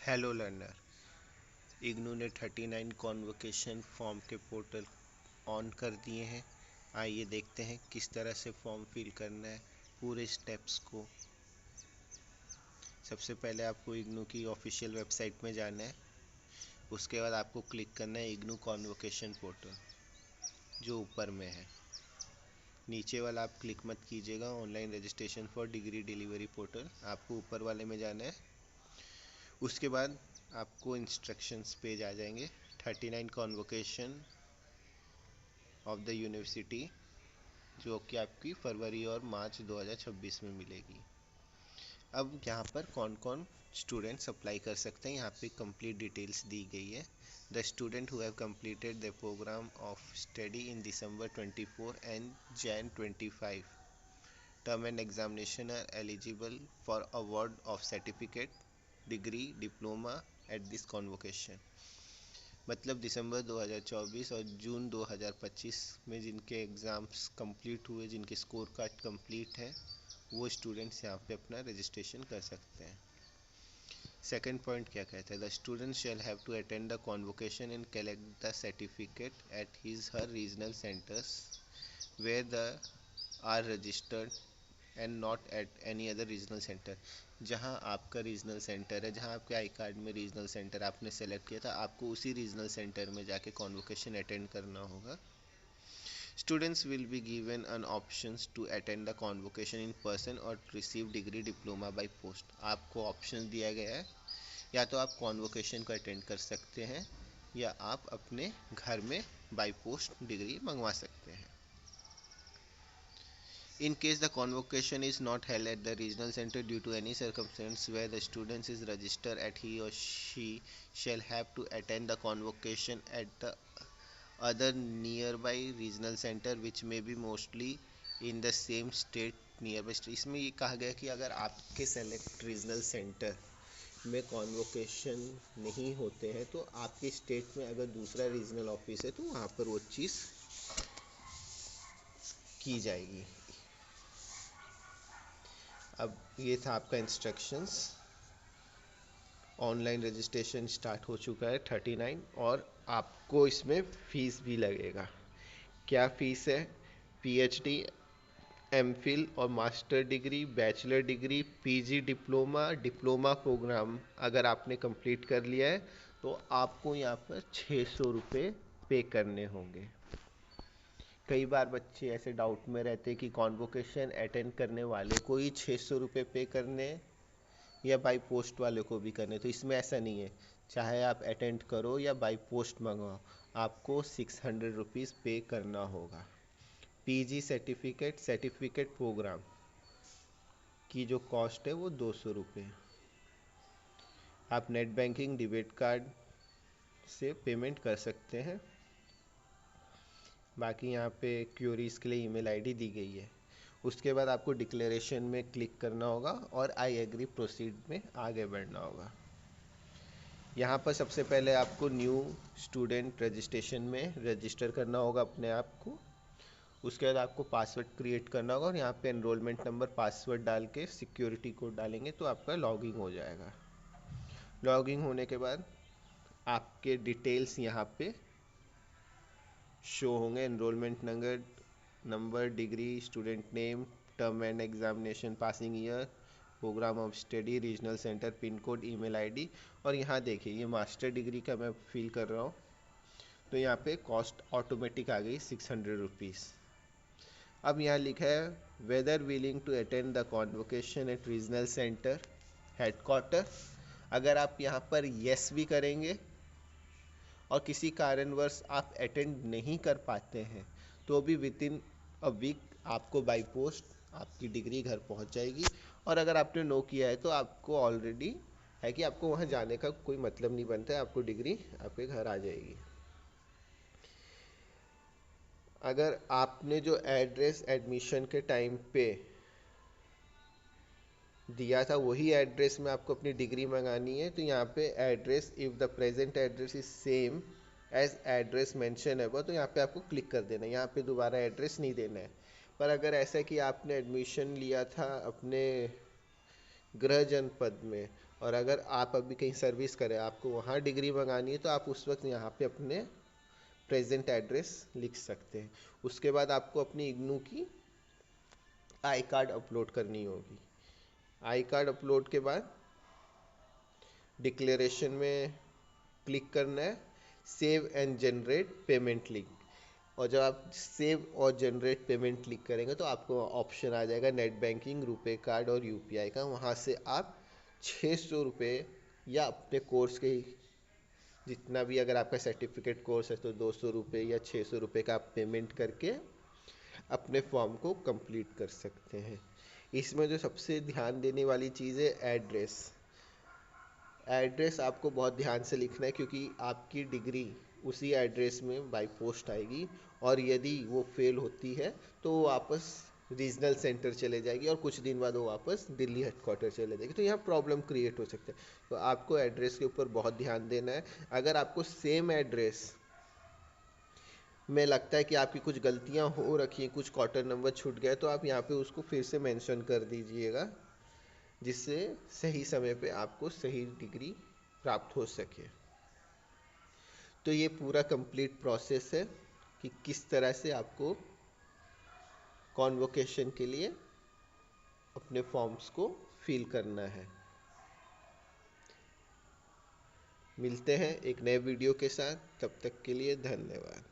Hello learner, IGNOU ने 39 convocation form के portal on कर दिए हैं। आइए देखते हैं किस तरह से फॉर्म फिल करना है, पूरे स्टेप्स को। सबसे पहले आपको इग्नू की ऑफिशियल वेबसाइट में जाना है। उसके बाद आपको क्लिक करना है इग्नू कॉन्वोकेशन पोर्टल, जो ऊपर में है। नीचे वाला आप क्लिक मत कीजिएगा, online registration for degree delivery portal, आपको ऊपर वाले में जाना है। उसके बाद आपको इंस्ट्रक्शंस पेज आ जाएंगे। 39 कॉन्वोकेशन ऑफ द यूनिवर्सिटी, जो कि आपकी फरवरी और मार्च 2026 में मिलेगी। अब यहाँ पर कौन कौन स्टूडेंट्स अप्लाई कर सकते हैं, यहाँ पे कंप्लीट डिटेल्स दी गई है। The student who have completed the programme of study in December 24 and June 25 term end examination are eligible for award of certificate, degree, diploma at this convocation. मतलब दिसंबर 2024 और जून 2025 में जिनके एग्ज़ाम्स कंप्लीट हुए, जिनके स्कोर कार्ड कंप्लीट हैं, वो students यहाँ पे अपना रजिस्ट्रेशन कर सकते हैं। सेकंड पॉइंट क्या कहता है, the student shall have to attend the convocation and collect the certificate at his her regional centres where the are registered and not at any other regional centre. जहां आपका regional centre है, जहां आपके I card में regional centre आपने select किया था, आपको उसी रीजनल सेंटर में जाके कॉन्वोकेशन अटेंड करना होगा। Students will be given an options to attend the convocation in person or receive degree diploma by post। आपको ऑप्शन दिया गया है, या तो आप कॉन्वोकेशन को अटेंड कर सकते हैं या आप अपने घर में बाय पोस्ट डिग्री मंगवा सकते हैं। In case the convocation is not held at the regional center due to any circumstance where the student is registered at, he or she shall have to attend the convocation at the other nearby regional center which may be mostly in the same state nearby state। इसमें ये कहा गया कि अगर आपके select regional centre में convocation नहीं होते हैं तो आपके स्टेट में अगर दूसरा रीजनल ऑफिस है तो वहाँ पर वो चीज़ की जाएगी। अब ये था आपका इंस्ट्रक्शंस। ऑनलाइन रजिस्ट्रेशन स्टार्ट हो चुका है 39, और आपको इसमें फ़ीस भी लगेगा। क्या फ़ीस है? पीएचडी, एमफिल और master degree, bachelor degree, PG, diploma, diploma programme अगर आपने कंप्लीट कर लिया है तो आपको यहाँ पर 600 रुपये पे करने होंगे। कई बार बच्चे ऐसे डाउट में रहते हैं कि कॉन्वोकेशन अटेंड करने वाले को ही 600 रुपये पे करने या बाई पोस्ट वाले को भी करने, तो इसमें ऐसा नहीं है। चाहे आप अटेंड करो या बाई पोस्ट मंगवाओ, आपको 600 रुपीज़ पे करना होगा। पीजी सर्टिफिकेट प्रोग्राम की जो कॉस्ट है वो 200 रुपये। आप नेट बैंकिंग, डेबिट कार्ड से पेमेंट कर सकते हैं। बाकी यहाँ पे क्यूरीज़ के लिए ईमेल आईडी दी गई है। उसके बाद आपको डिक्लेरेशन में क्लिक करना होगा और आई एग्री प्रोसीड में आगे बढ़ना होगा। यहाँ पर सबसे पहले आपको न्यू स्टूडेंट रजिस्ट्रेशन में रजिस्टर करना होगा अपने आप को। उसके बाद आपको पासवर्ड क्रिएट करना होगा और यहाँ पे एनरोलमेंट नंबर, पासवर्ड डाल के सिक्योरिटी कोड डालेंगे तो आपका लॉगिंग हो जाएगा। लॉगिंग होने के बाद आपके डिटेल्स यहाँ पे शो होंगे। Enrolment number, degree, student name, term end examination, passing year, programme of study, regional centre, pin code, email ID. और यहाँ देखिए ये मास्टर डिग्री का मैं फिल कर रहा हूँ तो यहाँ पे कॉस्ट ऑटोमेटिक आ गई 600 रुपीज़। अब यहाँ लिखा है whether willing to attend the convocation at regional centre headquarter. अगर आप यहाँ पर येस भी करेंगे और किसी कारणवश आप अटेंड नहीं कर पाते हैं तो भी विद इन अ वीक आपको बाई पोस्ट आपकी डिग्री घर पहुंच जाएगी। और अगर आपने नो किया है तो आपको ऑलरेडी है कि आपको वहां जाने का कोई मतलब नहीं बनता है, आपको डिग्री आपके घर आ जाएगी। अगर आपने जो एड्रेस एडमिशन के टाइम पे दिया था वही एड्रेस में आपको अपनी डिग्री मंगानी है तो यहाँ पे address, if the present address is same as address mention है तो यहाँ पे आपको क्लिक कर देना है। यहाँ पे दोबारा एड्रेस नहीं देना है। पर अगर ऐसा कि आपने एडमिशन लिया था अपने गृह जनपद में और अगर आप अभी कहीं सर्विस करें, आपको वहाँ डिग्री मंगानी है, तो आप उस वक्त यहाँ पे अपने प्रेजेंट एड्रेस लिख सकते हैं। उसके बाद आपको अपनी इग्नू की आई कार्ड अपलोड करनी होगी। आई कार्ड अपलोड के बाद डिक्लेरेशन में क्लिक करना है, save and generate payment link. और जब आप सेव और जनरेट पेमेंट क्लिक करेंगे तो आपको ऑप्शन आ जाएगा नेट बैंकिंग, रुपए कार्ड और यूपीआई का। वहाँ से आप 600 रुपये या अपने कोर्स के जितना भी, अगर आपका सर्टिफिकेट कोर्स है तो 200 रुपये या 600 रुपये का आप पेमेंट करके अपने फॉर्म को कंप्लीट कर सकते हैं। इसमें जो सबसे ध्यान देने वाली चीज़ है एड्रेस। एड्रेस आपको बहुत ध्यान से लिखना है, क्योंकि आपकी डिग्री उसी एड्रेस में बाय पोस्ट आएगी, और यदि वो फेल होती है तो वो वापस रीजनल सेंटर चले जाएगी, और कुछ दिन बाद वो वापस दिल्ली हेडक्वार्टर चले जाएगी, तो यहाँ प्रॉब्लम क्रिएट हो सकता है। तो आपको एड्रेस के ऊपर बहुत ध्यान देना है। अगर आपको सेम एड्रेस में लगता है कि आपकी कुछ गलतियाँ हो रखी हैं, कुछ क्वार्टर नंबर छूट गया, तो आप यहाँ पे उसको फिर से मेंशन कर दीजिएगा, जिससे सही समय पे आपको सही डिग्री प्राप्त हो सके। तो ये पूरा कंप्लीट प्रोसेस है कि किस तरह से आपको कॉन्वोकेशन के लिए अपने फॉर्म्स को फिल करना है। मिलते हैं एक नए वीडियो के साथ, तब तक के लिए धन्यवाद।